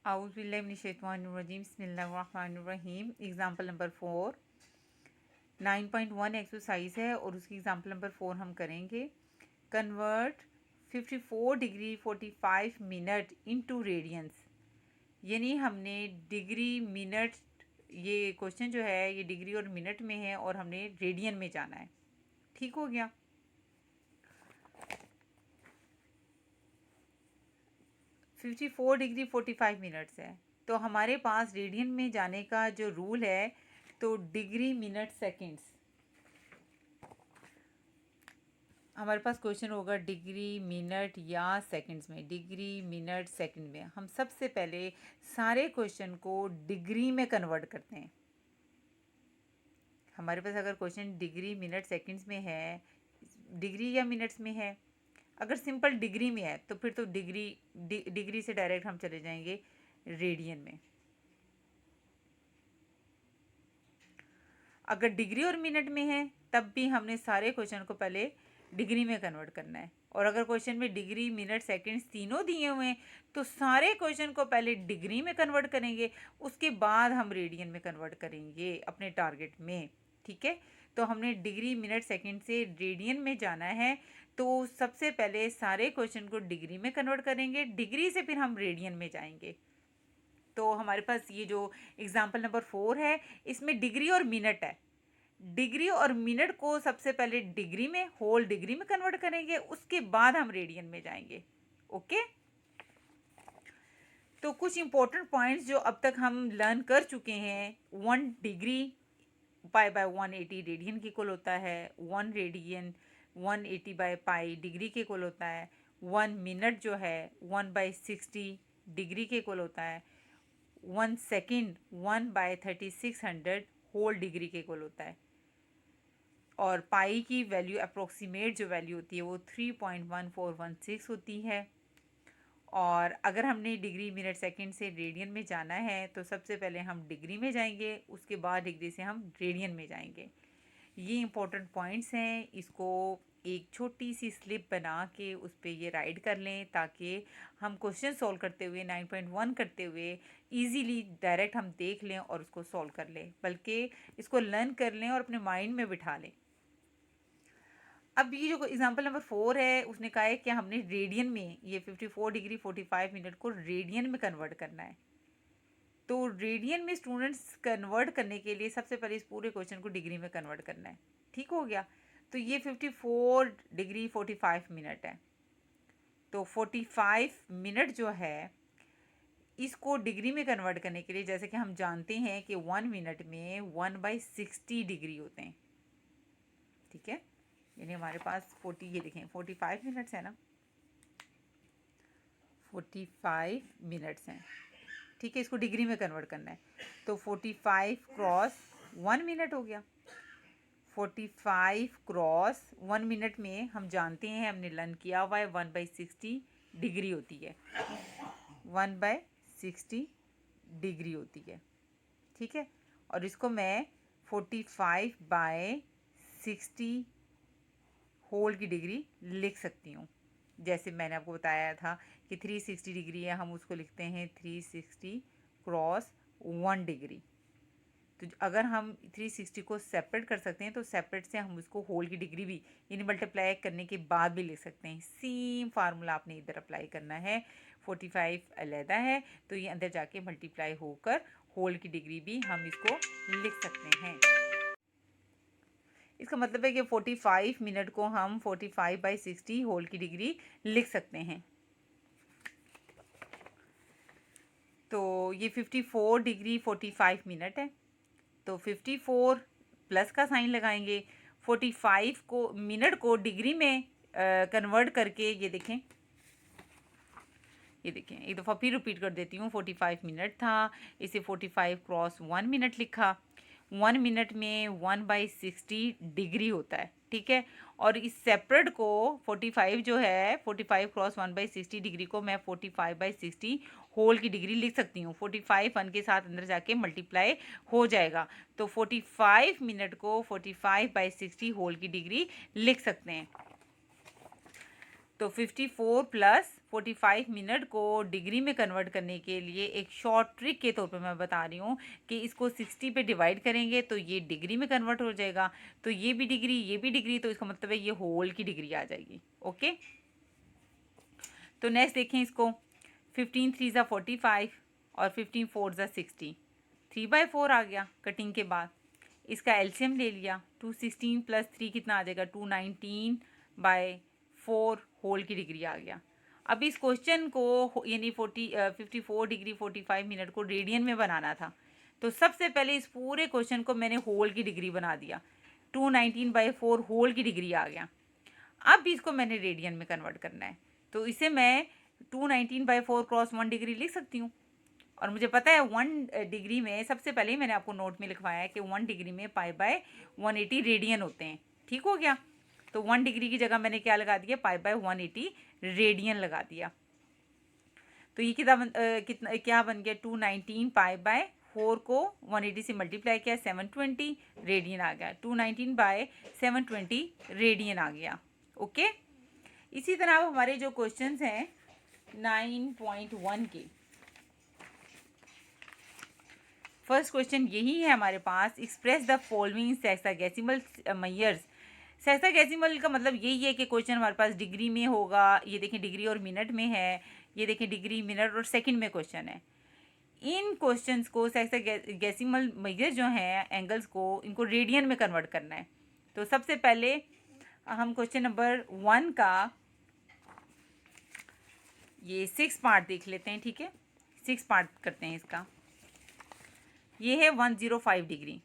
आउज़ुबिल्लाहिमिनश्शैतानिर्रजीम बिस्मिल्लाहिर्रहमानिर्रहीम। Example number 4 9.1 exercise है और उसकी एग्जाम्पल नंबर 4 हम करेंगे। Convert 54 degree 45 minute into radiance. यानी हमने डिग्री मिनट, ये क्वेश्चन जो है ये डिग्री और मिनट में है और हमने रेडियन में जाना है। ठीक हो गया। 54 डिग्री 45 मिनट्स है, तो हमारे पास रेडियन में जाने का जो रूल है, तो डिग्री मिनट सेकंड्स, हमारे पास क्वेश्चन होगा डिग्री मिनट या सेकंड्स में। डिग्री मिनट सेकंड में हम सबसे पहले सारे क्वेश्चन को डिग्री में कन्वर्ट करते हैं। हमारे पास अगर क्वेश्चन डिग्री मिनट सेकंड्स में है, डिग्री या मिनट्स में है, अगर सिंपल डिग्री में है तो फिर तो डिग्री से डायरेक्ट हम चले जाएंगे रेडियन में। अगर डिग्री और मिनट में है तब भी हमने सारे क्वेश्चन को पहले डिग्री में कन्वर्ट करना है। और अगर क्वेश्चन में डिग्री मिनट सेकंड्स तीनों दिए हुए हैं तो सारे क्वेश्चन को पहले डिग्री में कन्वर्ट करेंगे, उसके बाद हम रेडियन में कन्वर्ट करेंगे अपने टारगेट में। ठीक है, तो हमने डिग्री मिनट सेकंड से रेडियन में जाना है, तो सबसे पहले सारे क्वेश्चन को डिग्री में कन्वर्ट करेंगे, डिग्री से फिर हम रेडियन में जाएंगे। तो हमारे पास ये जो एग्जाम्पल नंबर 4 है इसमें डिग्री और मिनट है। डिग्री और मिनट को सबसे पहले डिग्री में, होल डिग्री में कन्वर्ट करेंगे, उसके बाद हम रेडियन में जाएंगे। ओके, तो कुछ इंपॉर्टेंट पॉइंट्स जो अब तक हम लर्न कर चुके हैं। 1 डिग्री पाई बाय 180 रेडियन के इक्वल होता है। 1 रेडियन 180 बाय पाई डिग्री के इक्वल होता है। 1 मिनट जो है 1/60 डिग्री के इक्वल होता है। 1 सेकेंड 1/3600 होल डिग्री के इक्वल होता है। और पाई की वैल्यू अप्रोक्सीमेट जो वैल्यू होती है वो 3.1416 होती है। और अगर हमने डिग्री मिनट सेकंड से रेडियन में जाना है तो सबसे पहले हम डिग्री में जाएंगे, उसके बाद डिग्री से हम रेडियन में जाएंगे। ये इंपॉर्टेंट पॉइंट्स हैं, इसको एक छोटी सी स्लिप बना के उस पर ये राइट कर लें ताकि हम क्वेश्चन सॉल्व करते हुए 9.1 करते हुए इजीली डायरेक्ट हम देख लें और उसको सॉल्व कर लें, बल्कि इसको लर्न कर लें और अपने माइंड में बिठा लें। अब ये जो एग्जांपल नंबर 4 है उसने कहा है कि हमने रेडियन में ये 54 डिग्री 45 मिनट को रेडियन में कन्वर्ट करना है। तो रेडियन में स्टूडेंट्स कन्वर्ट करने के लिए सबसे पहले इस पूरे क्वेश्चन को डिग्री में कन्वर्ट करना है। ठीक हो गया, तो ये 54 डिग्री 45 मिनट है, तो 45 मिनट जो है इसको डिग्री में कन्वर्ट करने के लिए, जैसे कि हम जानते हैं कि 1 मिनट में 1/60 डिग्री होते हैं। ठीक है, यानी हमारे पास 40, ये देखें 45 मिनट्स है ना, 45 मिनट्स हैं। ठीक है, इसको डिग्री में कन्वर्ट करना है, तो 45 क्रॉस 1 मिनट हो गया। 45 क्रॉस 1 मिनट में हम जानते हैं, हमने लर्न किया हुआ है 1/60 डिग्री होती है। 1/60 डिग्री होती है। ठीक है, और इसको मैं 45/60 होल की डिग्री लिख सकती हूँ। जैसे मैंने आपको बताया था कि 360 डिग्री है, हम उसको लिखते हैं 360 क्रॉस 1 डिग्री। तो अगर हम 360 को सेपरेट कर सकते हैं तो सेपरेट से हम उसको होल की डिग्री भी यानी मल्टीप्लाई करने के बाद भी लिख सकते हैं। सेम फार्मूला आपने इधर अप्लाई करना है। 45 अलहदा है तो ये अंदर जाके मल्टीप्लाई होकर होल की डिग्री भी हम इसको लिख सकते हैं। इसका मतलब है कि 45 मिनट को हम 45/60 होल की डिग्री लिख सकते हैं। तो ये 54 डिग्री 45 मिनट है, तो 54 प्लस का साइन लगाएंगे, 45 को मिनट को डिग्री में कन्वर्ट करके ये देखें एक दफ़ा फिर रिपीट कर देती हूँ। 45 मिनट था, इसे 45 क्रॉस 1 मिनट लिखा। 1 मिनट में 1/60 डिग्री होता है। ठीक है, और इस सेपरेट को 45 जो है 45 क्रॉस 1/60 डिग्री को मैं 45/60 होल की डिग्री लिख सकती हूँ। 45 1 के साथ अंदर जाके मल्टीप्लाई हो जाएगा, तो 45 मिनट को 45/60 होल की डिग्री लिख सकते हैं। तो 54 प्लस 45 मिनट को डिग्री में कन्वर्ट करने के लिए एक शॉर्ट ट्रिक के तौर पे मैं बता रही हूँ कि इसको 60 पे डिवाइड करेंगे तो ये डिग्री में कन्वर्ट हो जाएगा, तो ये भी डिग्री, तो इसका मतलब है ये होल की डिग्री आ जाएगी। ओके, तो नेक्स्ट देखें इसको, 15 3 ज़ा 45 और 15 4 ज़ा 60, 3/4 आ गया कटिंग के बाद। इसका एलसीएम ले लिया, 216 प्लस 3 कितना आ जाएगा, 219/4 होल की डिग्री आ गया। अब इस क्वेश्चन को यानी 54 डिग्री 45 मिनट को रेडियन में बनाना था, तो सबसे पहले इस पूरे क्वेश्चन को मैंने होल की डिग्री बना दिया, 219/4 होल की डिग्री आ गया। अब इसको मैंने रेडियन में कन्वर्ट करना है, तो इसे मैं 219/4 क्रॉस 1 डिग्री लिख सकती हूँ। और मुझे पता है 1 डिग्री में, सबसे पहले ही मैंने आपको नोट में लिखवाया है कि 1 डिग्री में π/180 रेडियन होते हैं। ठीक हो गया, तो 1 डिग्री की जगह मैंने क्या लगा दिया, π/180 रेडियन लगा दिया। तो ये कितना क्या बन गया, 219 π/4 को 180 से मल्टीप्लाई किया, 720 रेडियन आ गया, 219/720 रेडियन आ गया। ओके, इसी तरह अब हमारे जो क्वेश्चंस हैं 9.1 के, फर्स्ट क्वेश्चन यही है हमारे पास, एक्सप्रेस द फॉलोइंग सेक्सागेसिमल मेजर्स। सेक्सागेसिमल का मतलब यही है कि क्वेश्चन हमारे पास डिग्री में होगा, ये देखें डिग्री और मिनट में है, ये देखें डिग्री मिनट और सेकंड में क्वेश्चन है। इन क्वेश्चंस को सेक्सागेसिमल मेजर जो हैं एंगल्स को, इनको रेडियन में कन्वर्ट करना है। तो सबसे पहले हम क्वेश्चन नंबर 1 का ये 6 पार्ट देख लेते हैं। ठीक है, 6 पार्ट करते हैं इसका। ये है 105 डिग्री।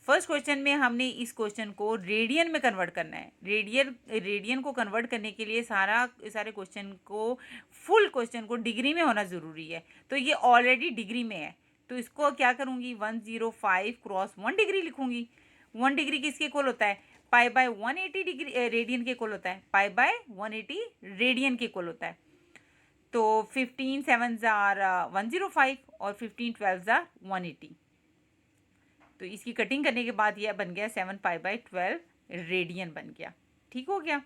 फर्स्ट क्वेश्चन में हमने इस क्वेश्चन को रेडियन में कन्वर्ट करना है। रेडियन को कन्वर्ट करने के लिए सारे क्वेश्चन को, फुल क्वेश्चन को डिग्री में होना ज़रूरी है, तो ये ऑलरेडी डिग्री में है, तो इसको क्या करूँगी, 105 क्रॉस 1 डिग्री लिखूँगी। 1 डिग्री किसके इक्वल होता है, π/180 डिग्री रेडियन के इक्वल होता है, π/180 रेडियन के इक्वल होता है। तो 15 7 ज़ार 105 और 15 12 ज़ार 180, तो इसकी कटिंग करने के बाद यह बन गया 7 π/12 रेडियन बन गया। ठीक हो गया।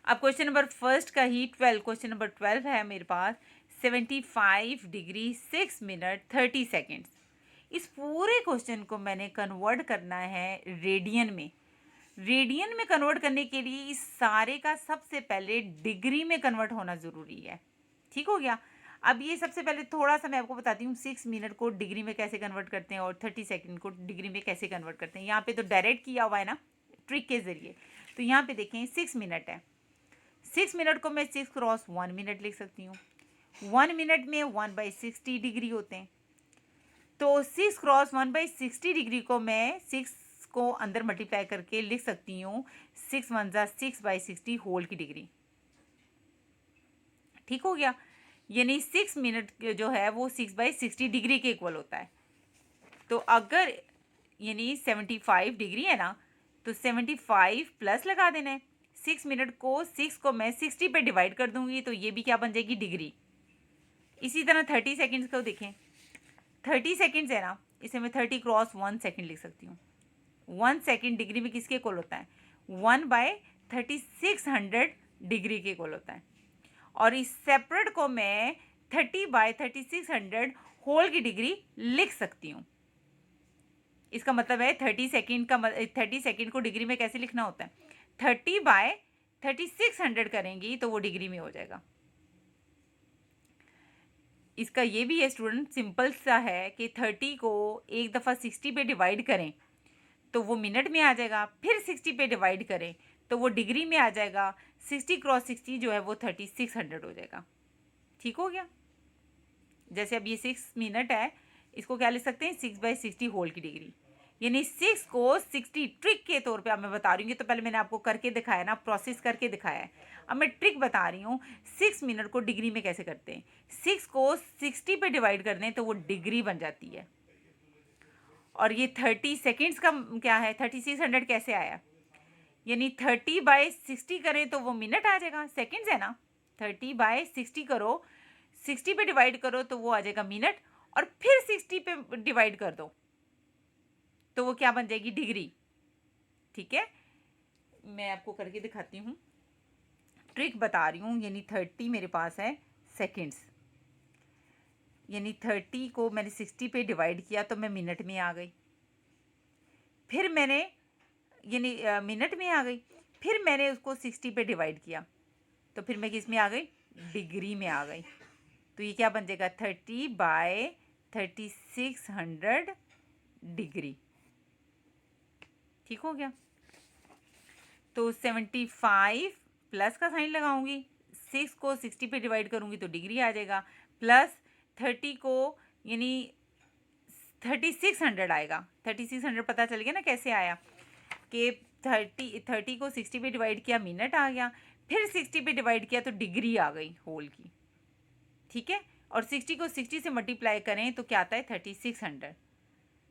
अब क्वेश्चन नंबर फर्स्ट का ही क्वेश्चन नंबर 12 है मेरे पास, 75 डिग्री 6 मिनट 30 सेकेंड्स। इस पूरे क्वेश्चन को मैंने कन्वर्ट करना है रेडियन में। रेडियन में कन्वर्ट करने के लिए इस सारे का सबसे पहले डिग्री में कन्वर्ट होना ज़रूरी है। ठीक हो गया। अब ये सबसे पहले थोड़ा सा मैं आपको बताती हूँ 6 मिनट को डिग्री में कैसे कन्वर्ट करते हैं और 30 सेकंड को डिग्री में कैसे कन्वर्ट करते हैं। यहाँ पे तो डायरेक्ट किया हुआ है ना, ट्रिक के ज़रिए। तो यहाँ पे देखें 6 मिनट है, 6 मिनट को मैं 6 क्रॉस 1 मिनट लिख सकती हूँ। 1 मिनट में 1/60 डिग्री होते हैं, तो 6 क्रॉस 1/60 डिग्री को मैं 6 को अंदर मल्टीप्लाई करके लिख सकती हूँ 6 1 ज़ा 6/60 होल की डिग्री। ठीक हो गया, यानी 6 मिनट जो है वो 6/60 डिग्री के इक्वल होता है। तो अगर यानी 75 डिग्री है ना, तो 75 प्लस लगा देना है। 6 मिनट को 6 को मैं 60 पे डिवाइड कर दूंगी, तो ये भी क्या बन जाएगी, डिग्री। इसी तरह 30 सेकेंड्स को देखें, 30 सेकेंड्स है ना, इसे मैं 30 क्रॉस 1 सेकेंड लिख सकती हूँ। 1 सेकेंड डिग्री में किसके इक्वल होता है, 1/3600 डिग्री के इक्वल होता है। और इस सेपरेट को मैं 30/3600 होल की डिग्री लिख सकती हूँ। इसका मतलब है 30 सेकेंड को डिग्री में कैसे लिखना होता है, 30/3600 करेंगी तो वो डिग्री में हो जाएगा। इसका ये भी है स्टूडेंट, सिंपल सा है कि 30 को एक दफ़ा 60 पे डिवाइड करें तो वो मिनट में आ जाएगा, फिर 60 पे डिवाइड करें तो वो डिग्री में आ जाएगा। 60 क्रॉस 60 जो है वो 3600 हो जाएगा। ठीक हो गया। जैसे अब ये 6 मिनट है, इसको क्या लिख सकते हैं, 6/60 होल की डिग्री, यानी 6 को 60 ट्रिक के तौर पे अब मैं बता रही हूँ। तो पहले मैंने आपको करके दिखाया ना, प्रोसेस करके दिखाया है, अब मैं ट्रिक बता रही हूँ 6 मिनट को डिग्री में कैसे करते हैं। 6 को 60 पे डिवाइड कर दें तो वो डिग्री बन जाती है। और ये 30 सेकेंड्स का क्या है, 3600 कैसे आया, यानी 30/60 करें तो वो मिनट आ जाएगा, सेकेंड्स है ना, 30/60 करो, 60 पे डिवाइड करो तो वो आ जाएगा मिनट, और फिर 60 पे डिवाइड कर दो तो वो क्या बन जाएगी, डिग्री। ठीक है, मैं आपको करके दिखाती हूँ। ट्रिक बता रही हूँ, यानी 30 मेरे पास है सेकेंड्स, यानी 30 को मैंने 60 पे डिवाइड किया तो मैं मिनट में आ गई, फिर मैंने यानी मिनट में आ गई, फिर मैंने उसको 60 पे डिवाइड किया तो फिर मैं किस में आ गई, डिग्री में आ गई। तो ये क्या बन जाएगा, 30/3600 डिग्री। ठीक हो गया। तो 75 प्लस का साइन लगाऊंगी, 6 को 60 पे डिवाइड करूंगी तो डिग्री आ जाएगा, प्लस 30 को यानी 3600 आएगा। 3600 पता चल गया ना कैसे आया, कि 30 को 60 पे डिवाइड किया मिनट आ गया, फिर 60 पे डिवाइड किया तो डिग्री आ गई होल की। ठीक है, और 60 को 60 से मल्टीप्लाई करें तो क्या आता है, 3600।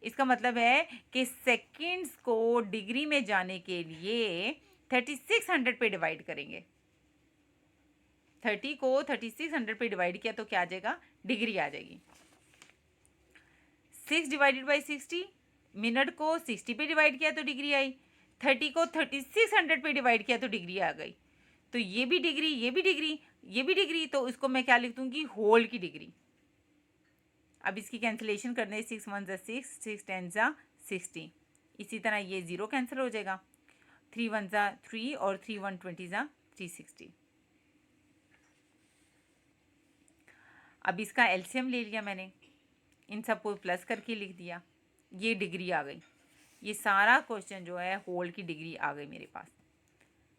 इसका मतलब है कि सेकेंड्स को डिग्री में जाने के लिए 3600 पे डिवाइड करेंगे। 30 को 3600 पे डिवाइड किया तो क्या आ जाएगा, डिग्री आ जाएगी। 6 डिवाइडेड बाई 60, मिनट को 60 पे डिवाइड किया तो डिग्री आई, 30 को 3600 पे डिवाइड किया तो डिग्री आ गई। तो ये भी डिग्री, ये भी डिग्री, ये भी डिग्री, तो इसको मैं क्या लिख दूंगी, होल की डिग्री। अब इसकी कैंसिलेशन करने, 6 1 ज़ा 6, 6 10 ज़ा 60, इसी तरह ये 0 कैंसिल हो जाएगा, 3 1 ज़ा 3 और 3 1 20 ज़ा 360। अब इसका एलसीएम ले लिया मैंने, इन सबको प्लस करके लिख दिया, ये डिग्री आ गई। ये सारा क्वेश्चन जो है होल की डिग्री आ गई मेरे पास।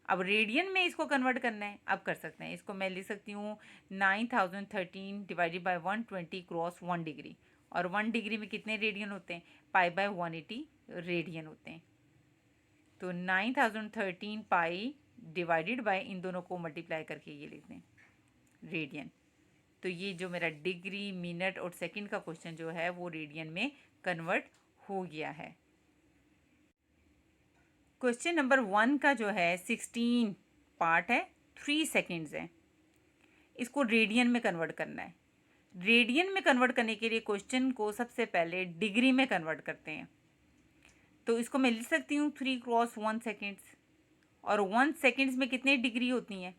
अब रेडियन में इसको कन्वर्ट करना है, अब कर सकते हैं। इसको मैं लिख सकती हूँ 9013 डिवाइडेड बाई 120 क्रॉस 1 डिग्री, और 1 डिग्री में कितने रेडियन होते हैं, π/180 रेडियन होते हैं। तो 9013 पाई डिवाइडेड बाय, इन दोनों को मल्टीप्लाई करके ये लिख दें रेडियन। तो ये जो मेरा डिग्री, मिनट और सेकंड का क्वेश्चन जो है वो रेडियन में कन्वर्ट हो गया है। क्वेश्चन नंबर 1 का जो है 16 पार्ट है, 3 सेकेंड्स है, इसको रेडियन में कन्वर्ट करना है। रेडियन में कन्वर्ट करने के लिए क्वेश्चन को सबसे पहले डिग्री में कन्वर्ट करते हैं। तो इसको मैं लिख सकती हूँ 3 क्रॉस 1 सेकेंड्स, और 1 सेकेंड्स में कितने डिग्री होती हैं,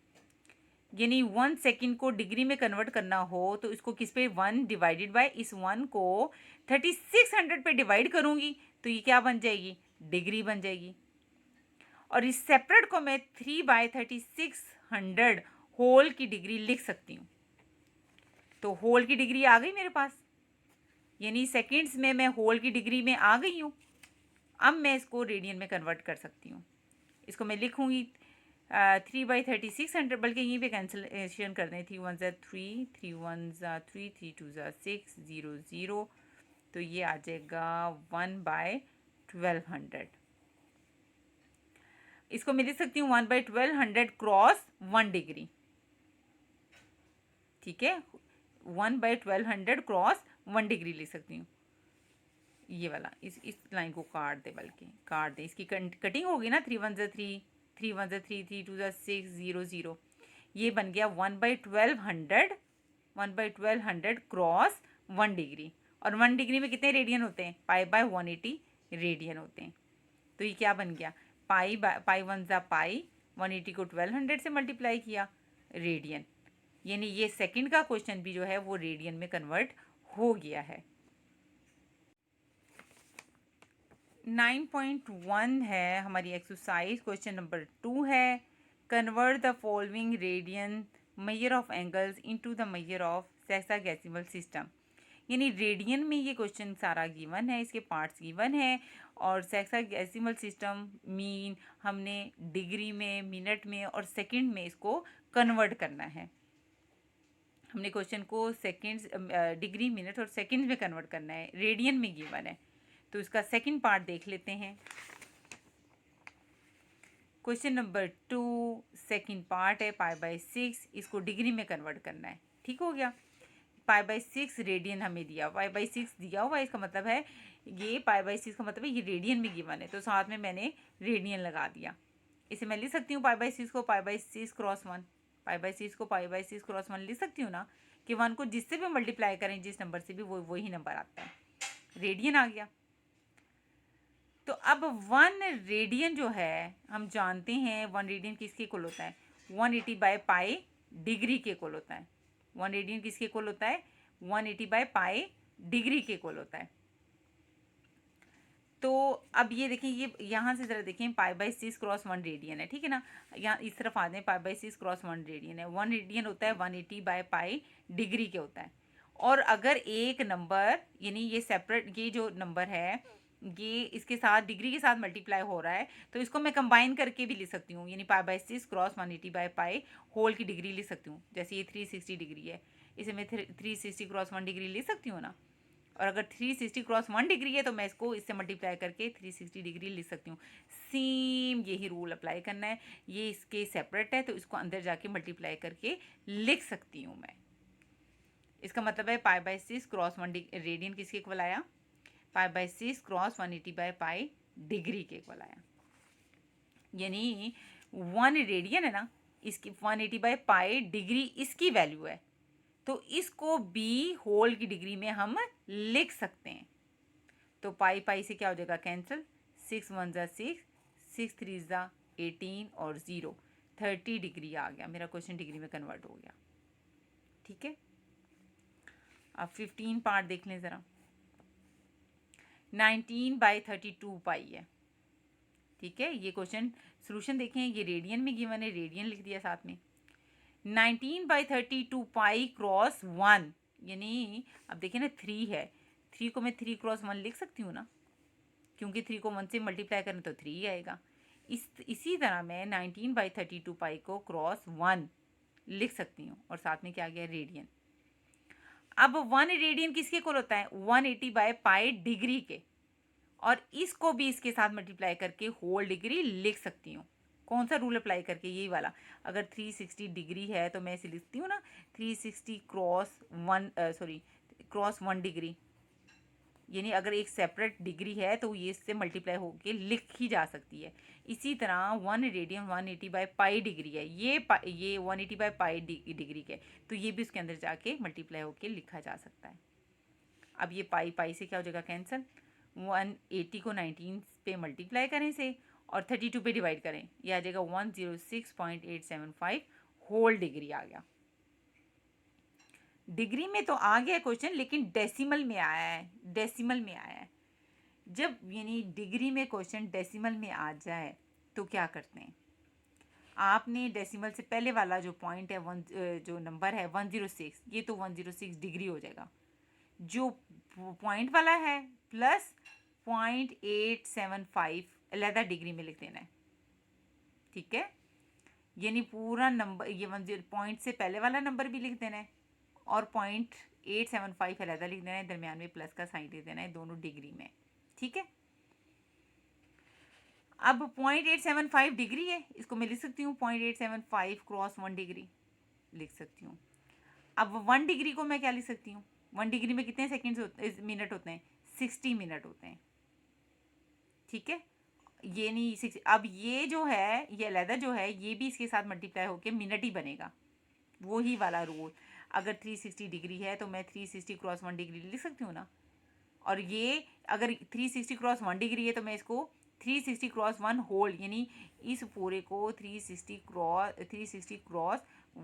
यानी 1 सेकेंड को डिग्री में कन्वर्ट करना हो तो इसको किस पे, 1 डिवाइडेड बाय, इस 1 को 3600 पे डिवाइड करूँगी तो ये क्या बन जाएगी, डिग्री बन जाएगी। और इस सेपरेट को मैं 3/3600 होल की डिग्री लिख सकती हूँ। तो होल की डिग्री आ गई मेरे पास, यानी सेकेंड्स में मैं होल की डिग्री में आ गई हूँ। अब मैं इसको रेडियन में कन्वर्ट कर सकती हूँ। इसको मैं लिखूँगी 3/3600, बल्कि यहीं पे कैंसिलेशन कर दें, 3 1 ज़ा 3, 3 1 ज़ा 3, 3 2 ज़ा 6, 0 0, तो ये आ जाएगा 1/1200। इसको मैं लिख सकती हूँ 1/1200 क्रॉस 1 डिग्री। ठीक है, 1/1200 क्रॉस 1 डिग्री लिख सकती हूँ। ये वाला इस लाइन को काट दे, बल्कि काट दे, इसकी कटिंग होगी ना, 3 1 ज़ा 3, 3 1 ज़ा 3, 3 2 ज़ा 6, 0 0, ये बन गया 1/1200 क्रॉस 1 डिग्री। और 1 डिग्री में कितने रेडियन होते हैं, π/180 रेडियन होते हैं। तो ये क्या बन गया, पाई 1 ज़ा पाई, 180 को 1200 से मल्टीप्लाई किया, रेडियन। यानी ये सेकंड का क्वेश्चन भी जो है वो रेडियन में कन्वर्ट हो गया है। 9.1 है हमारी एक्सरसाइज, क्वेश्चन नंबर 2 है, convert the following radian measure of angles into the measure of sexagesimal system. यानी रेडियन में ये क्वेश्चन सारा गिवन है, इसके पार्ट्स गिवन है, और सेक्साडेसिमल सिस्टम मीन हमने डिग्री में, मिनट में और सेकंड में इसको कन्वर्ट करना है। हमने क्वेश्चन को सेकंड्स, डिग्री, मिनट और सेकंड्स में कन्वर्ट करना है, रेडियन में गिवन है। तो इसका सेकंड पार्ट देख लेते हैं। क्वेश्चन नंबर 2 सेकंड पार्ट है, π/6, इसको डिग्री में कन्वर्ट करना है। ठीक हो गया, π/6 रेडियन हमें दिया, π/6 दिया हुआ, इसका मतलब है ये π/6 का मतलब है ये रेडियन में गिवन है, तो साथ में मैंने रेडियन लगा दिया। इसे मैं लिख सकती हूँ π/6 को π/6 क्रॉस 1, π/6 को π/6 क्रॉस 1 लिख सकती हूँ ना, कि 1 को जिससे भी मल्टीप्लाई करें, जिस नंबर से भी, वो वही नंबर आता है, रेडियन आ गया। तो अब 1 रेडियन जो है, हम जानते हैं 1 रेडियन किसके इक्वल होता है, 180 बाय पाई डिग्री के इक्वल होता है। 1 रेडियन किसके इक्वल होता है? 180 बाय पाई डिग्री के इक्वल होता है। तो अब ये देखें, ये यहाँ से ज़रा देखें, पाई बाई 6 क्रॉस 1 रेडियन है, ठीक है ना। यहाँ इस तरफ आ जाए, पाई बाई 6 क्रॉस 1 रेडियन है। 1 रेडियन होता है 180 बाय पाई डिग्री के होता है। और अगर एक नंबर, यानी ये सेपरेट, ये जो नंबर है ये इसके साथ डिग्री के साथ मल्टीप्लाई हो रहा है, तो इसको मैं कंबाइन करके भी लिख सकती हूँ, यानी pi by 6 cross 180 by pi whole की डिग्री लिख सकती हूँ। जैसे ये 360 डिग्री है, इसे मैं 360 क्रॉस 1 डिग्री लिख सकती हूँ ना। और अगर 360 क्रॉस 1 डिग्री है तो मैं इसको इससे मल्टीप्लाई करके 360 डिग्री लिख सकती हूँ। सेम यही रूल अप्लाई करना है। ये इसके सेपरेट है तो इसको अंदर जाके मल्टीप्लाई करके लिख सकती हूँ मैं। इसका मतलब है पाई बाई 6 क्रॉस 1 रेडियन किसके इक्वल आया? पाई by 6 cross 180 by pi degree के इक्वल आया। यानी 1 रेडियन है ना, इसकी 180 बाय पाई डिग्री इसकी वैल्यू है, तो इसको भी होल की डिग्री में हम लिख सकते हैं। तो पाई पाई से क्या हो जाएगा? कैंसिल। 6 1 ज़ा 6, 6 3 ज़ा 18 और 0 30 डिग्री आ गया। मेरा क्वेश्चन डिग्री में कन्वर्ट हो गया। ठीक है, अब 15 पार्ट देख लें ज़रा। 19 बाई 32 पाई है। ठीक है, ये क्वेश्चन सोल्यूशन देखें, ये रेडियन में गिवन है, रेडियन लिख दिया साथ में। 19 बाई 32 पाई क्रॉस 1, यानी अब देखिए ना 3 है, 3 को मैं 3 क्रॉस 1 लिख सकती हूँ ना, क्योंकि 3 को 1 से मल्टीप्लाई करें तो 3 ही आएगा। इसी तरह मैं 19 बाई 32 पाई को क्रॉस 1 लिख सकती हूँ, और साथ में क्या आ गया? रेडियन। अब 1 रेडियन किसके इक्वल होता है? 180 बाय पाई डिग्री के, और इसको भी इसके साथ मल्टीप्लाई करके होल डिग्री लिख सकती हूँ। कौन सा रूल अप्लाई करके? यही वाला। अगर 360 डिग्री है तो मैं इसे लिखती हूँ ना 360 क्रॉस 1 डिग्री, यानी अगर एक सेपरेट डिग्री है तो ये इससे मल्टीप्लाई होके लिखी जा सकती है। इसी तरह 1 रेडियन 180 बाय पाई डिग्री है, ये 180 बाय पाई डिग्री के, तो ये भी उसके अंदर जाके मल्टीप्लाई होके लिखा जा सकता है। अब ये पाई पाई से क्या हो जाएगा? कैंसिल। 180 को 19 पे मल्टीप्लाई करें से, और 32 पे डिवाइड करें, ये आ जाएगा 106.875 होल डिग्री आ गया। डिग्री में तो आ गया क्वेश्चन, लेकिन डेसिमल में आया है, डेसिमल में आया है। जब यानी डिग्री में क्वेश्चन डेसिमल में आ जाए तो क्या करते हैं? आपने डेसिमल से पहले वाला जो पॉइंट है, जो नंबर है 106, ये तो 106 डिग्री हो जाएगा। जो पॉइंट वाला है प्लस 0.875 अलहदा डिग्री में लिख देना है। ठीक है, यानी पूरा नंबर, ये 10 पॉइंट से पहले वाला नंबर भी लिख देना है, और 0.875 अलहदा लिख देना है, दरमियान में प्लस का साइन दे देना है, दोनों डिग्री में। ठीक है, अब 0.875 डिग्री है, इसको मैं लिख सकती हूँ 0.875 क्रॉस 1 डिग्री लिख सकती हूँ। अब 1 डिग्री को मैं क्या लिख सकती हूँ? 1 डिग्री में कितने सेकेंड्स होते, मिनट होते हैं? 60 मिनट होते हैं। ठीक है, ये नहीं 6, अब ये जो है, ये अलहदा जो है, ये भी इसके साथ मल्टीप्लाई होके मिनट ही बनेगा। वो ही वाला रूल, अगर 360 डिग्री है तो मैं 360 क्रॉस 1 डिग्री लिख सकती हूँ ना। और ये अगर 360 क्रॉस 1 डिग्री है तो मैं इसको 360 क्रॉस 1 होल, यानी इस पूरे को 360 क्रॉस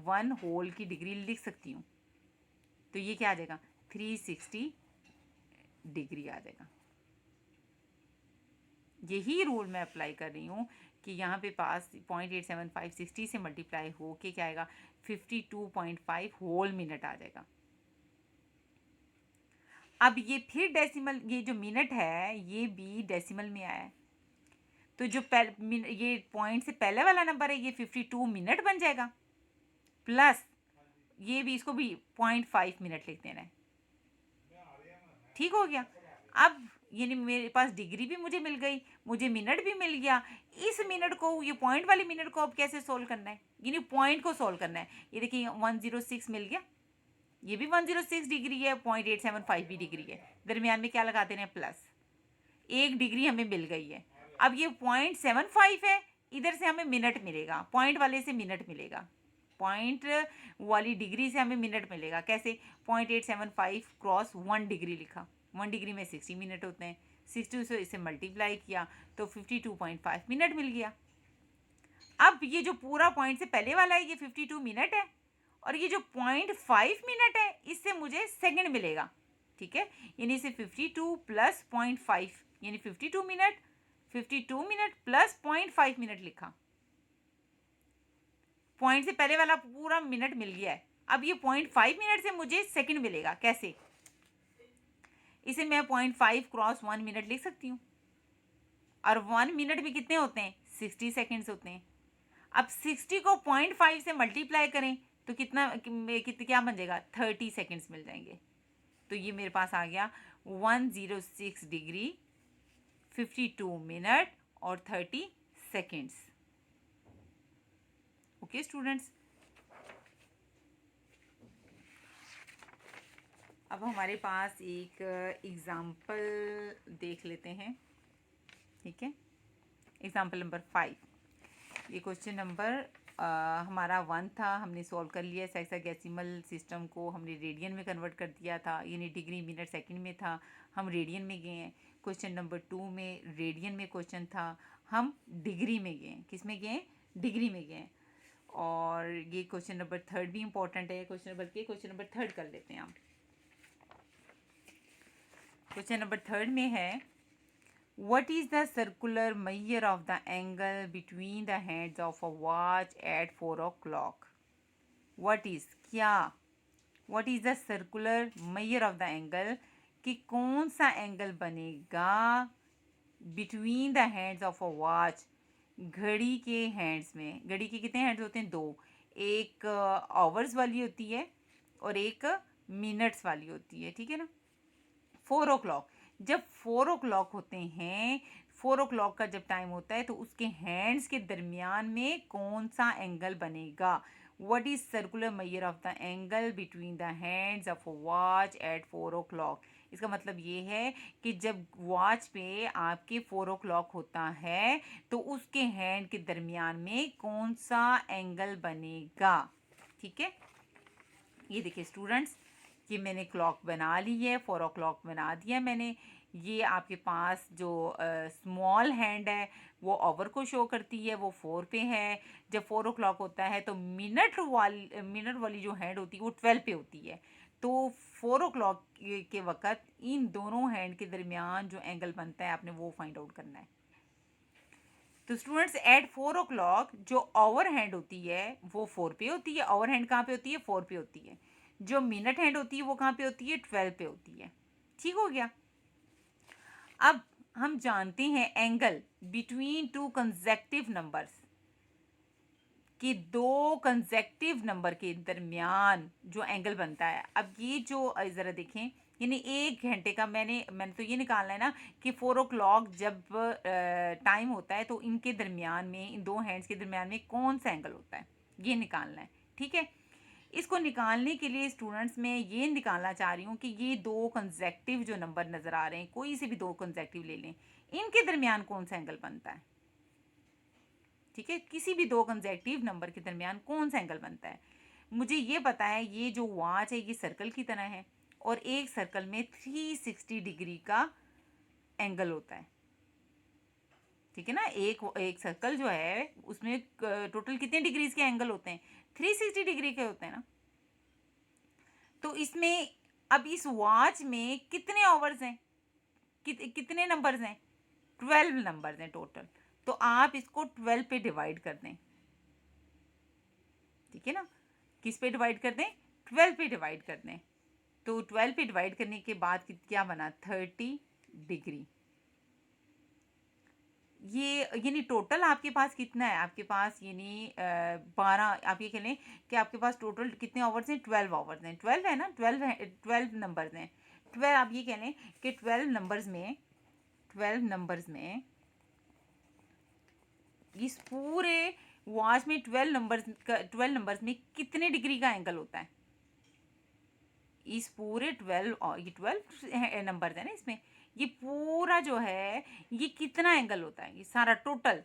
1 होल की डिग्री लिख सकती हूँ। तो ये क्या आ जाएगा? 360 डिग्री आ जाएगा। यही रूल मैं अप्लाई कर रही हूँ कि यहाँ पे पास 0.875 60 से मल्टीप्लाई हो के क्या आएगा? 52.5 होल मिनट आ जाएगा। अब ये फिर डेसिमल, ये जो मिनट है ये भी डेसिमल में आया है, तो जो ये पॉइंट से पहले वाला नंबर है ये 52 मिनट बन जाएगा, प्लस ये भी, इसको भी 0.5 मिनट लिख देना है। ठीक हो गया। अब यानी मेरे पास डिग्री भी मुझे मिल गई, मुझे मिनट भी मिल गया। इस मिनट को, ये पॉइंट वाली मिनट को अब कैसे सोल्व करना है? यानी पॉइंट को सोल्व करना है। ये देखिए 106 मिल गया, ये भी 106 डिग्री है, 0.875 भी डिग्री है, दरमियान में क्या लगा देना है? प्लस। 1 डिग्री हमें मिल गई है। अब ये 0.75 है, इधर से हमें मिनट मिलेगा, पॉइंट वाले से मिनट मिलेगा, पॉइंट वाली डिग्री से हमें मिनट मिलेगा। कैसे? 0.875 क्रॉस 1 डिग्री लिखा, 1 डिग्री में 60 मिनट होते हैं, 60 से इसे मल्टीप्लाई किया तो 52.5 मिनट मिल गया। अब ये जो पूरा पॉइंट से पहले वाला है ये 52 मिनट है, और ये जो 0.5 मिनट है इससे मुझे सेकंड मिलेगा, ठीक है। यानी से 52 प्लस 0.5 यानी 52 मिनट, 52 मिनट प्लस 0.5 मिनट लिखा। पॉइंट से पहले वाला पूरा मिनट मिल गया है। अब ये 0.5 मिनट से मुझे सेकंड मिलेगा, कैसे? इसे मैं 0.5 क्रॉस 1 मिनट लिख सकती हूँ, और 1 मिनट में कितने होते हैं? 60 सेकेंड्स होते हैं। अब 60 को 0.5 से मल्टीप्लाई करें तो कितना क्या बन जाएगा? 30 सेकेंड्स मिल जाएंगे। तो ये मेरे पास आ गया 106 डिग्री 52 मिनट और 30 सेकेंड्स। ओके स्टूडेंट्स, अब हमारे पास एक एग्जाम्पल देख लेते हैं, ठीक है। एग्जाम्पल नंबर 5, ये क्वेश्चन नंबर हमारा 1 था, हमने सॉल्व कर लिया। हेक्साडेसिमल सिस्टम को हमने रेडियन में कन्वर्ट कर दिया था, यानी डिग्री मिनट सेकंड में था, हम रेडियन में गए हैं। क्वेश्चन नंबर 2 में रेडियन में क्वेश्चन था, हम डिग्री में गए। किस में गए? डिग्री में गए। और ये क्वेश्चन नंबर 3 भी इंपॉर्टेंट है। क्वेश्चन नंबर 3 कर लेते हैं हम। क्वेश्चन नंबर 3 में है, What is the circular measure of the angle between the hands of a watch at 4 o'clock? What is क्या? What is the circular measure of the angle कि कौन सा एंगल बनेगा between the hands of a watch, घड़ी के hands में। घड़ी के कितने हैंड्स होते हैं? 2, एक आवर्स वाली होती है और एक मिनट्स वाली होती है, ठीक है ना। 4 o'clock, जब 4 o'clock होते हैं, 4 o'clock का जब टाइम होता है तो उसके हैंड्स के दरमियान में कौन सा एंगल बनेगा? What is circular measure of the angle between the hands of a watch at 4 o'clock? इसका मतलब ये है कि जब वॉच पे आपके 4 o'clock होता है तो उसके हैंड के दरमियान में कौन सा एंगल बनेगा, ठीक है। ये देखिए स्टूडेंट्स, ये मैंने क्लॉक बना ली है, 4 o'clock बना दिया मैंने। ये आपके पास जो स्मॉल हैंड है वो ओवर को शो करती है, वो 4 पे है। जब 4 o'clock होता है तो मिनट वाली जो हैंड होती है वो 12 पे होती है। तो 4 o'clock के वक़्त इन दोनों हैंड के दरमियान जो एंगल बनता है आपने वो फाइंड आउट करना है। तो स्टूडेंट्स, एट 4 o'clock जो ओवर हैंड होती है वो 4 पे होती है। ओवर हैंड कहाँ पे होती है? 4 पे होती है। जो मिनट हैंड होती है वो कहाँ पे होती है? 12 पे होती है। ठीक हो गया। अब हम जानते हैं angle between two consecutive numbers कि दो कंसेक्टिव नंबर के दरमियान जो एंगल बनता है। अब ये जो ज़रा देखें, यानी 1 घंटे का मैंने तो ये निकालना है ना कि 4 o'clock जब टाइम होता है तो इनके दरमियान में, इन दो हैंड्स के दरमियान में कौन सा एंगल होता है, ये निकालना है, ठीक है। इसको निकालने के लिए स्टूडेंट्स मैं ये निकालना चाह रही हूँ कि ये दो कंसेक्टिव जो नंबर नज़र आ रहे हैं, कोई से भी दो कंसेक्टिव ले लें, इनके दरमियान कौन सा एंगल बनता है, ठीक है। किसी भी दो कंसेक्टिव नंबर के दरमियान कौन सा एंगल बनता है। मुझे ये पता है, ये जो वॉच है ये सर्कल की तरह है और एक सर्कल में 360 डिग्री का एंगल होता है, ठीक है ना। एक सर्कल जो है उसमें टोटल कितने डिग्रीज के एंगल होते हैं? 360 डिग्री के होते हैं ना। तो इसमें अब इस वॉच में कितने आवर्स हैं, कितने नंबर्स हैं? 12 नंबर्स हैं टोटल। तो आप इसको 12 पे डिवाइड कर दें, ठीक है ना। किस पे डिवाइड कर दें? 12 पे डिवाइड कर दें। तो 12 पे डिवाइड करने के बाद क्या बना? 30 डिग्री। ये यानी टोटल आपके पास कितना है? आपके पास यानी 12, आप ये कह लें कि आपके पास टोटल कितने आवर्स हैं? 12 आवर्स हैं। 12 है ना, 12 नंबर्स हैं। 12, आप ये कह लें कि 12 नंबर्स में इस पूरे वॉच में 12 नंबर्स में कितने डिग्री का एंगल होता है? इस पूरे 12, और ये 12 नंबर्स है ना, इसमें ये पूरा जो है ये कितना एंगल होता है? ये सारा टोटल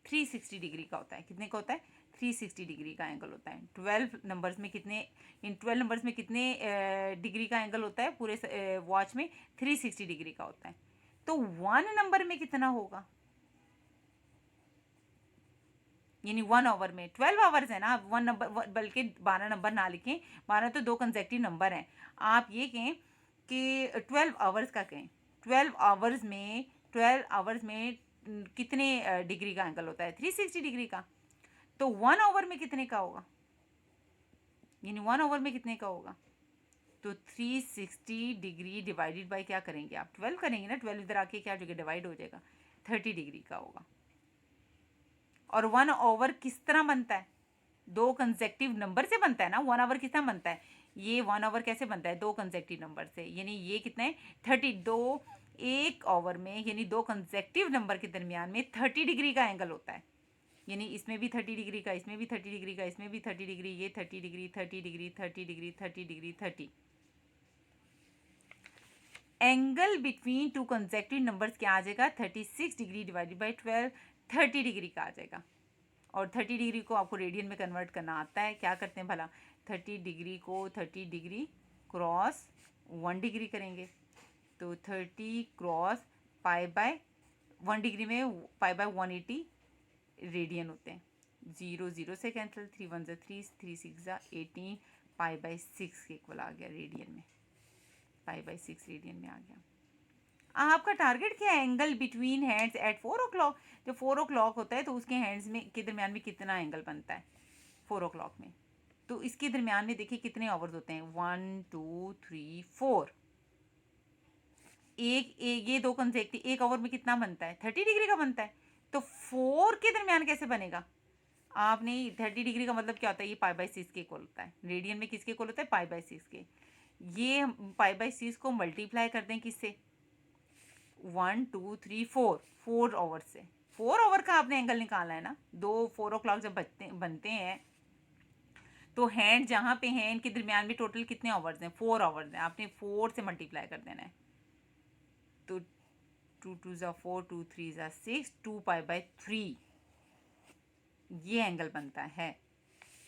360 डिग्री का होता है। कितने का होता है? 360 डिग्री का एंगल होता है। 12 नंबर्स में कितने, इन 12 नंबर्स में कितने डिग्री का एंगल होता है? पूरे वॉच में 360 डिग्री का होता है। तो 1 नंबर में कितना होगा? यानी 1 आवर में 12 आवर्स है ना, आप 1 नंबर बल्कि 12 नंबर ना लिखें, 12 तो 2 कंसेक्टिव नंबर हैं, आप ये कहें कि 12 आवर्स का कहें। 12 आवर्स में कितने डिग्री का एंगल होता है? 360 डिग्री का। तो 1 आवर में कितने का होगा? यानी 1 आवर में कितने का होगा? तो 360 डिग्री डिवाइडेड बाय क्या करेंगे आप? 12 करेंगे ना, 12 इधर आके क्या हो जाएगा? डिवाइड हो जाएगा, 30 डिग्री का होगा। और 1 आवर किस तरह बनता है? 2 कंसेक्टिव नंबर से बनता है ना। 1 आवर किस तरह बनता है? ये 1 आवर कैसे बनता है? 2 कंसेक्टिव नंबर से, यानी ये कितने? 32। एक आवर में यानी 2 कंसेक्टिव नंबर के दरमियान में 30 डिग्री का एंगल होता है। यानी इसमें भी 30 डिग्री का, इसमें भी 30 डिग्री का, इसमें भी 30 डिग्री, ये 30 degree, 30 degree, 30 degree, 30 degree, 30। Angle between two consecutive numbers क्या आ जाएगा? 36 डिग्री डिवाइडेड बाई 12, 30 डिग्री का आ जाएगा। और 30 डिग्री को आपको रेडियन में कन्वर्ट करना आता है, क्या करते हैं भला? 30 डिग्री को 30 डिग्री क्रॉस 1 डिग्री करेंगे, तो 30 क्रॉस पाई बाय 1 डिग्री में पाई बाय 180 रेडियन होते हैं। 0 0 से कैंसिल, 3 1 ज़ा 3, 3 6 ज़ा 18, पाई बाय 6 के इक्वल आ गया रेडियन में, पाई बाय 6 रेडियन में आ गया। आपका टारगेट क्या है? Angle between hands eight 4 o'clock। जब 4 o'clock होता है तो उसके हैंड्स में के दरमियान में कितना एंगल बनता है 4 o'clock में? तो इसके दरमियान में देखिए कितने आवर्स होते हैं? 1 2 3 4। ये 2 कंसेक्टिव, 1 आवर में कितना बनता है? 30 डिग्री का बनता है। तो 4 के दरमियान कैसे बनेगा? आपने 30 डिग्री का मतलब क्या होता है? ये पाई बाय 6 के इक्वल होता है। रेडियन में किसके इक्वल होता है? पाई बाय 6 के। ये पाई बाय 6 को मल्टीप्लाई कर दें किससे? 1 2 3 4, 4 आवर से। 4 आवर का आपने एंगल निकालना है ना। 4 o'clock जब बनते हैं तो हैंड जहाँ पे हैं इनके दरमियान में टोटल कितने आवर्स हैं? 4 आवर्स हैं। आपने 4 से मल्टीप्लाई कर देना है। तो 2 2 ज़ा 4, 2 3 ज़ा 6, 2 पाई बाय 3 ये एंगल बनता है।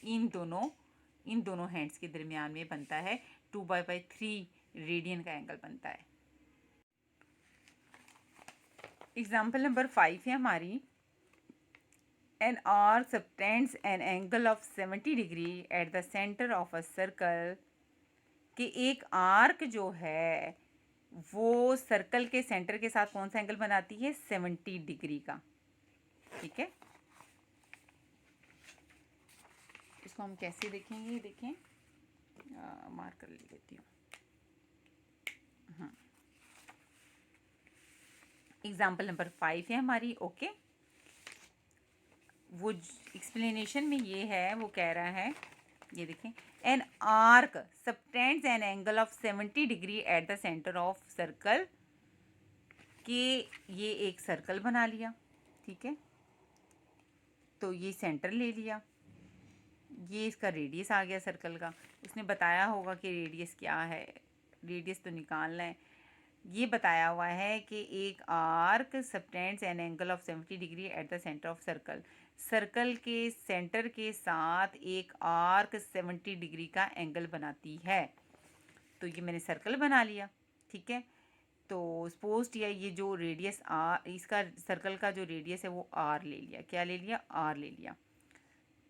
इन दोनों हैंड्स के दरमियान में बनता है 2 पाई बाय 3 रेडियन का एंगल बनता है। एग्जाम्पल नंबर 5 है हमारी। An arc subtends an angle of 70 degree at the center of a circle। कि एक आर्क जो है वो सर्कल के सेंटर के साथ कौन सा एंगल बनाती है? 70 डिग्री का। ठीक है, इसको हम कैसे देखेंगे? देखें, मार्क कर लेती हूँ। एग्जाम्पल नंबर 5 है हमारी। ओके, वो एक्सप्लेनेशन में ये है, वो कह रहा है, ये देखें, an arc subtends N angle of 70 degree at the centre of circle. कि ये एक सर्कल बना लिया, ठीक है, तो ये सेंटर ले लिया, ये इसका रेडियस आ गया सर्कल का। उसने बताया होगा कि रेडियस क्या है, रेडियस तो निकालना है। ये बताया हुआ है कि एक arc subtends N angle of 70 degree at the centre of circle. Circle के सेंटर के साथ एक आर्क 70 डिग्री का एंगल बनाती है। तो ये मैंने सर्कल बना लिया, ठीक है। तो सपोज किया ये जो रेडियस आर, इसका सर्कल का जो रेडियस है वो आर ले लिया। क्या ले लिया? आर ले लिया।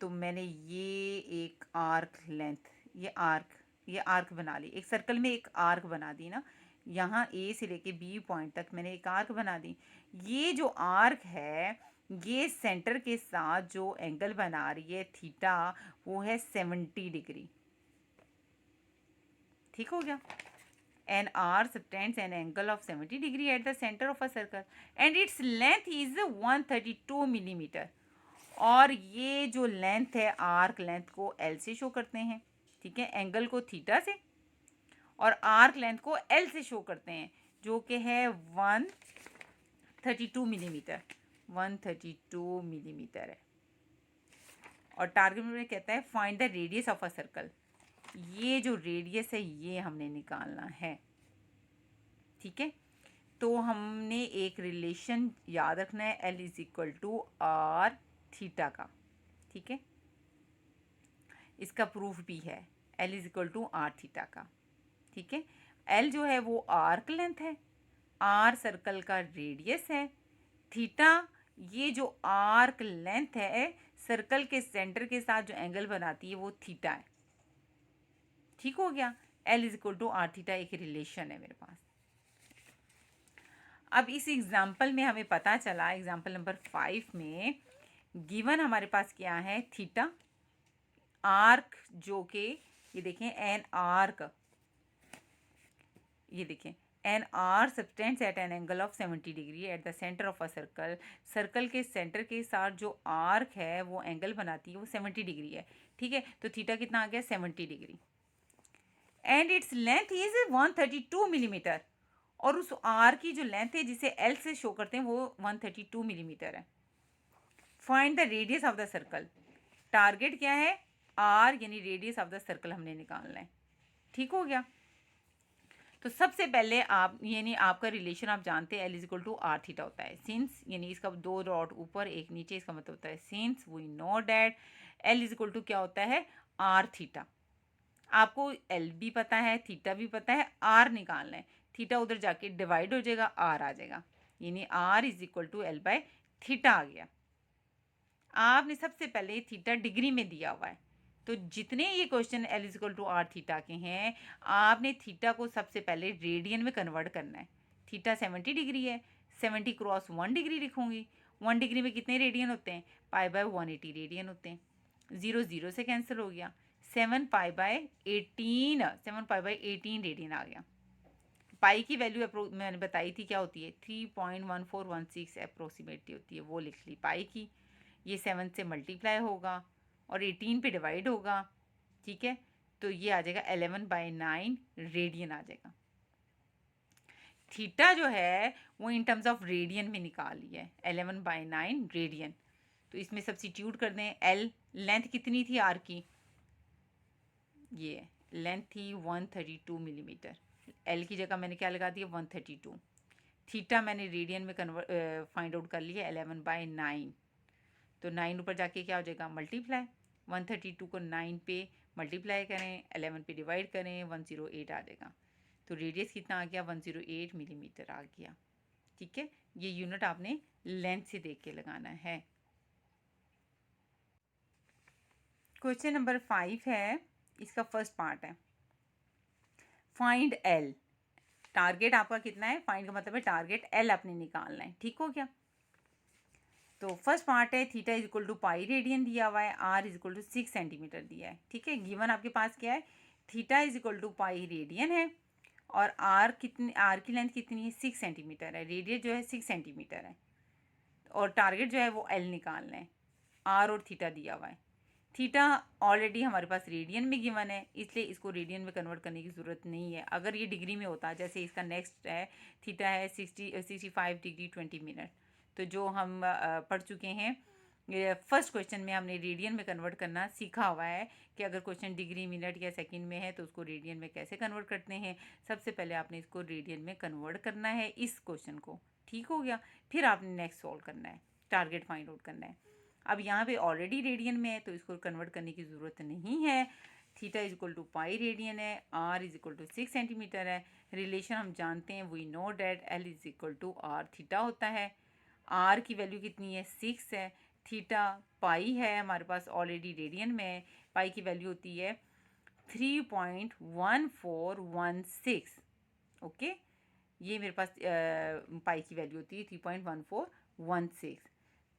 तो मैंने ये एक आर्क लेंथ, ये आर्क बना ली। एक सर्कल में एक आर्क बना दी ना, यहाँ ए से लेके बी पॉइंट तक मैंने एक आर्क बना दी। ये जो आर्क है ये सेंटर के साथ जो एंगल बना रही है थीटा, वो है 70 डिग्री। ठीक हो गया। An arc subtends an angle of 70 degree at the center of a circle and its length is 132 millimetre. और ये जो लेंथ है, आर्क लेंथ को एल से शो करते हैं, ठीक है, एंगल को थीटा से, और आर्क लेंथ को एल से शो करते हैं, जो कि है 132 मिलीमीटर। 132 मिलीमीटर है। और टारगेट में कहता है find the radius of a circle. ये जो रेडियस है ये हमने निकालना है, ठीक है। तो हमने एक रिलेशन याद रखना है, L is equal to R theta का, ठीक है। इसका प्रूफ भी है, L is equal to R theta का, ठीक है। एल जो है वो आर्क लेंथ है, आर सर्कल का रेडियस है, थीटा ये जो आर्क लेंथ है सर्कल के सेंटर के साथ जो एंगल बनाती है वो थीटा है। ठीक हो गया। L is equal to R theta एक रिलेशन है मेरे पास। अब इस एग्जाम्पल में हमें पता चला, एग्जाम्पल नंबर 5 में गिवन हमारे पास क्या है, थीटा, आर्क जो कि ये देखें एन आर्क, ये देखें an arc subtends at an angle of 70 degree at the centre of a circle. Circle के सेंटर के साथ जो आर्क है वो एंगल बनाती है वो 70 डिग्री है। ठीक है, तो थीटा कितना आ गया, 70 degree. And its length is 132 millimetre, और उस आर की जो लेंथ है जिसे एल से शो करते हैं वो 132 मिलीमीटर है। Find the radius of the circle. Target क्या है, आर यानी रेडियस ऑफ द सर्कल हमने निकालना है। ठीक हो गया। तो सबसे पहले आप यानी आपका रिलेशन आप जानते हैं, L is equal to R theta होता है। सिंस यानी इसका 2 डॉट ऊपर एक नीचे, इसका मतलब होता है since we know that L is equal to क्या होता है, आर थीटा। आपको एल भी पता है, थीटा भी पता है, आर निकालना है। थीटा उधर जाके डिवाइड हो जाएगा, आर आ जाएगा, यानी R is equal to L by theta आ गया। आपने सबसे पहले थीटा डिग्री में दिया हुआ है, तो जितने ये question L is equal to R theta के हैं, आपने थीटा को सबसे पहले रेडियन में कन्वर्ट करना है। थीटा 70 डिग्री है, 70 क्रॉस 1 डिग्री लिखूंगी। 1 डिग्री में कितने रेडियन होते हैं, पाई बाय 180 रेडियन होते हैं। 0 0 से कैंसिल हो गया, 7 पाई बाय 18 रेडियन आ गया। पाई की वैल्यू मैंने बताई थी क्या होती है, 3.1416 अप्रोक्सीमेटली होती है, वो लिख ली पाई की। ये 7 से मल्टीप्लाई होगा और 18 पे डिवाइड होगा। ठीक है, तो ये आ जाएगा 11/9 रेडियन आ जाएगा। थीटा जो है वो इन टर्म्स ऑफ रेडियन में निकाल लिया है, 11/9 रेडियन। तो इसमें सब्स्टिट्यूट कर दें। एल लेंथ कितनी थी आर की, ये लेंथ थी 132 मिलीमीटर। एल की जगह मैंने क्या लगा दिया, 132। थीटा मैंने रेडियन में फाइंड आउट कर लिया 11/9। तो 9 ऊपर जाके क्या हो जाएगा, मल्टीप्लाई। 132 को 9 पे मल्टीप्लाई करें, 11 पे डिवाइड करें, 108 आ जाएगा। तो रेडियस कितना आ गया, 108 मिलीमीटर आ गया। ठीक है, ये यूनिट आपने लेंथ से देख के लगाना है। क्वेश्चन नंबर 5 है, इसका फर्स्ट पार्ट है, फाइंड एल। टारगेट आपका कितना है, फाइंड का मतलब है टारगेट एल आपने निकालना है। ठीक हो गया। तो फर्स्ट पार्ट है, theta is equal to pi radian दिया हुआ है, R is equal to 6 centimetre दिया है। ठीक है, गिवन आपके पास क्या है, theta is equal to pi radian है, और आर की लेंथ कितनी है, 6 सेंटीमीटर है, रेडियस जो है 6 सेंटीमीटर है, और टारगेट जो है वो एल निकालना है। आर और थीटा दिया हुआ है। थीटा ऑलरेडी हमारे पास रेडियन में गिवन है, इसलिए इसको रेडियन में कन्वर्ट करने की ज़रूरत नहीं है। अगर ये डिग्री में होता, जैसे इसका नेक्स्ट है, थीटा है 65 डिग्री 20 मिनट, तो जो हम पढ़ चुके हैं, फर्स्ट क्वेश्चन में हमने रेडियन में कन्वर्ट करना सीखा हुआ है कि अगर क्वेश्चन डिग्री मिनट या सेकंड में है तो उसको रेडियन में कैसे कन्वर्ट करते हैं। सबसे पहले आपने इसको रेडियन में कन्वर्ट करना है, इस क्वेश्चन को। ठीक हो गया, फिर आपने नेक्स्ट सॉल्व करना है, टारगेट फाइंड आउट करना है। अब यहाँ पे ऑलरेडी रेडियन में है तो इसको कन्वर्ट करने की ज़रूरत नहीं है। Theta is equal to pi radian है, R is equal to 6 centimetre है। रिलेशन हम जानते हैं, we know that L is equal to R theta होता है। आर की वैल्यू कितनी है, 6 है। थीटा पाई है हमारे पास ऑलरेडी रेडियन में, पाई की वैल्यू होती है 3.1416। ओके, ये मेरे पास पाई की वैल्यू होती है 3.1416।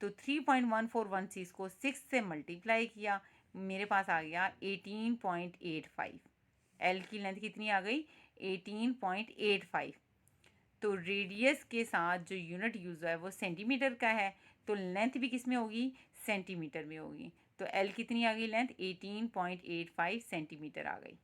तो 3.1416 को 6 से मल्टीप्लाई किया, मेरे पास आ गया 18.85। एल की लेंथ कितनी आ गई, 18.85। तो रेडियस के साथ जो यूनिट यूज़ है वो सेंटीमीटर का है, तो लेंथ भी किस में होगी, सेंटीमीटर में होगी। तो एल कितनी आ गई लेंथ, 18.85 सेंटीमीटर आ गई।